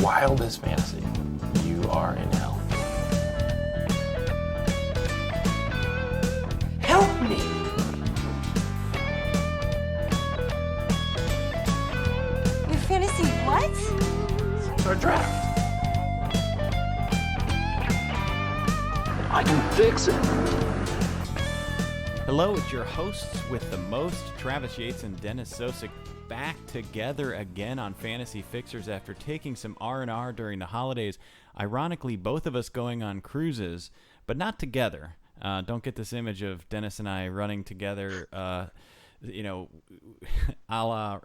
wildest fantasy, you are in hell. Help me! Your fantasy what? It's our draft. I can fix it. Hello, it's your hosts with the most, Travis Yates and Dennis Sosic, back together again on Fantasy Fixers after taking some R&R during the holidays. Ironically, both of us going on cruises, but not together. Don't get this image of Dennis and I running together, a la,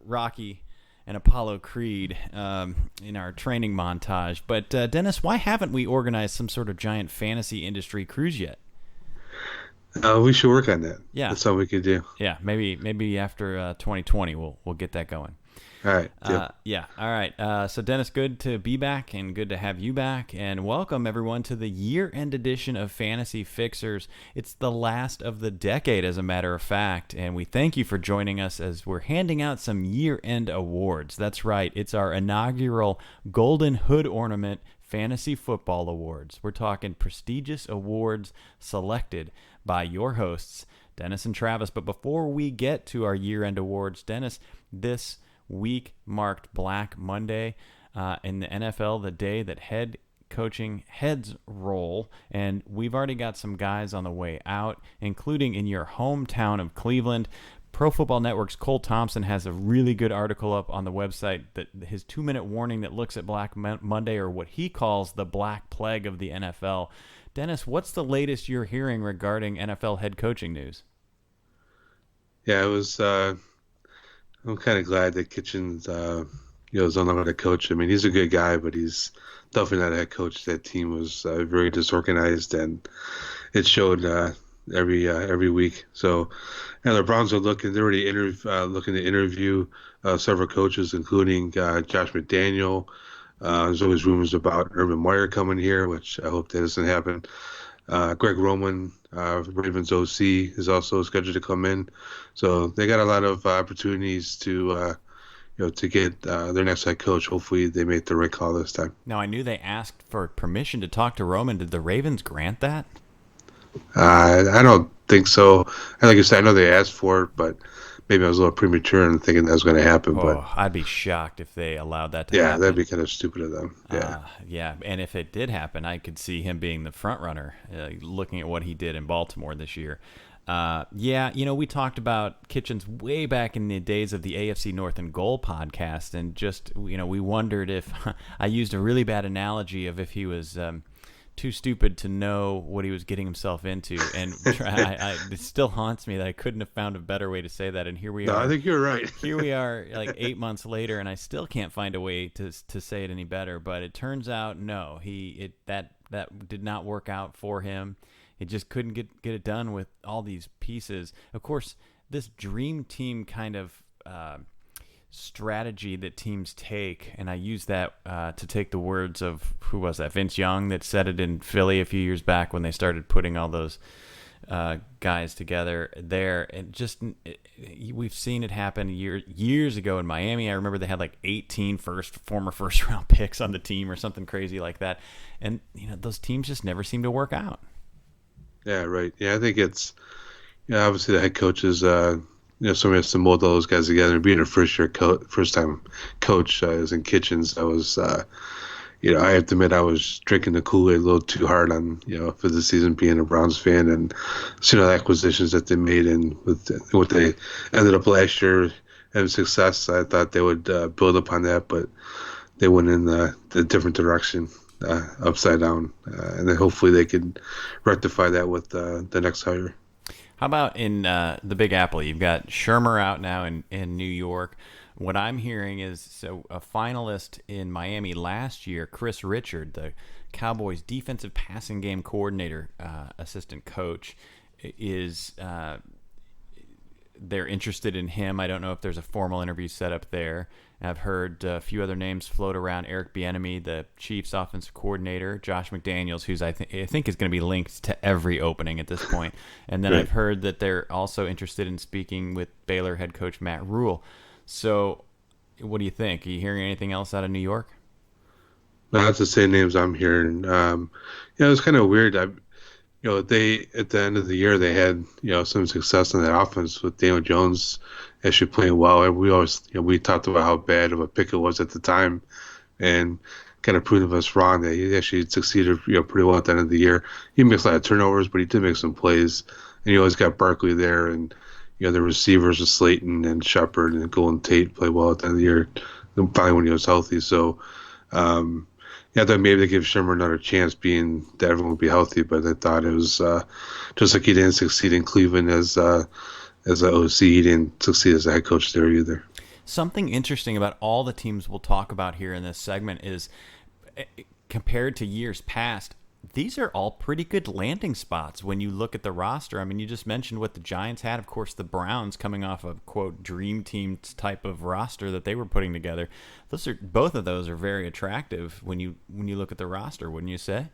Rocky and Apollo Creed in our training montage. But Dennis, why haven't we organized some sort of giant fantasy industry cruise yet? We should work on that. Yeah, that's all we could do. Yeah, maybe after 2020 we'll get that going. All right. Yeah. All right. So Dennis, good to be back and good to have you back, and welcome everyone to the year-end edition of Fantasy Fixers. It's the last of the decade, as a matter of fact, and we thank you for joining us as we're handing out some year-end awards. That's right. It's our inaugural Golden Hood Ornament Fantasy Football Awards. We're talking prestigious awards selected by your hosts, Dennis and Travis. But before we get to our year-end awards, Dennis, this week marked Black Monday in the NFL, the day that head coaching heads roll, and we've already got some guys on the way out, including in your hometown of Cleveland. Pro Football Network's Cole Thompson has a really good article up on the website, that his 2-minute warning that looks at Black Monday, or what he calls the Black Plague of the NFL. Dennis, what's the latest you're hearing regarding NFL head coaching news? Yeah, it was. I'm kind of glad that Kitchens, is on the coach. I mean, he's a good guy, but he's definitely not a head coach. That team was very disorganized, and it showed every week. So, and the Browns are looking. They're already looking to interview several coaches, including Josh McDaniel. There's always rumors about Urban Meyer coming here, which I hope that doesn't happen. Greg Roman, Ravens OC, is also scheduled to come in. So they got a lot of opportunities to get their next head coach. Hopefully they make the right call this time. Now, I knew they asked for permission to talk to Roman. Did the Ravens grant that? I don't think so. And like I said, I know they asked for it, but maybe I was a little premature in thinking that was going to happen. But I'd be shocked if they allowed that to happen. Yeah, that'd be kind of stupid of them. Yeah, and if it did happen, I could see him being the front runner, looking at what he did in Baltimore this year. We talked about Kitchens way back in the days of the AFC North and Goal podcast, and just, we wondered if I used a really bad analogy of if he was too stupid to know what he was getting himself into, and it still haunts me that I couldn't have found a better way to say that. And here we are. I think you're right. Here we are, like 8 months later, and I still can't find a way to say it any better. But it turns out, no, that did not work out for him. It just couldn't get it done with all these pieces. Of course, this dream team kind of strategy that teams take, and I use that to take the words of, who was that, Vince Young, that said it in Philly a few years back when they started putting all those guys together there. And we've seen it happen years ago in Miami. I remember they had like 18 former first round picks on the team or something crazy like that, and those teams just never seem to work out. Yeah, right. Yeah, I think it's obviously the head coach is somebody has to mold all those guys together. And being a first time coach as in Kitchens, I was I have to admit I was drinking the Kool-Aid a little too hard on for the season, being a Browns fan, and seeing all the acquisitions that they made, and with what they ended up last year having success. I thought they would build upon that, but they went in the different direction. Upside down, and then hopefully they could rectify that with the next hire. How about in the Big Apple? You've got Shermer out now in New York. What I'm hearing is a finalist in Miami last year, Chris Richard, the Cowboys' defensive passing game coordinator, assistant coach, is they're interested in him. I don't know if there's a formal interview set up there. I've heard a few other names float around. Eric Bieniemy, the Chiefs offensive coordinator, Josh McDaniels, who's I think is going to be linked to every opening at this point. And then I've heard that they're also interested in speaking with Baylor head coach Matt Rule. So what do you think? Are you hearing anything else out of New York? Not to say names I'm hearing. It was kind of weird. They at the end of the year they had some success in that offense with Daniel Jones actually playing well. And we always we talked about how bad of a pick it was at the time, and kind of proving us wrong that he actually succeeded pretty well at the end of the year. He makes a lot of turnovers, but he did make some plays. And you always got Barkley there, and the receivers with Slayton and Shepard and Golden Tate play well at the end of the year. Finally when he was healthy, so. Yeah, I thought maybe they give Shimmer another chance, being that everyone would be healthy. But I thought it was just like he didn't succeed in Cleveland as an OC, he didn't succeed as a head coach there either. Something interesting about all the teams we'll talk about here in this segment is, compared to years past, these are all pretty good landing spots when you look at the roster. I mean, you just mentioned what the Giants had. Of course, the Browns coming off a, quote, dream team type of roster that they were putting together. Both of those are very attractive when you look at the roster, wouldn't you say?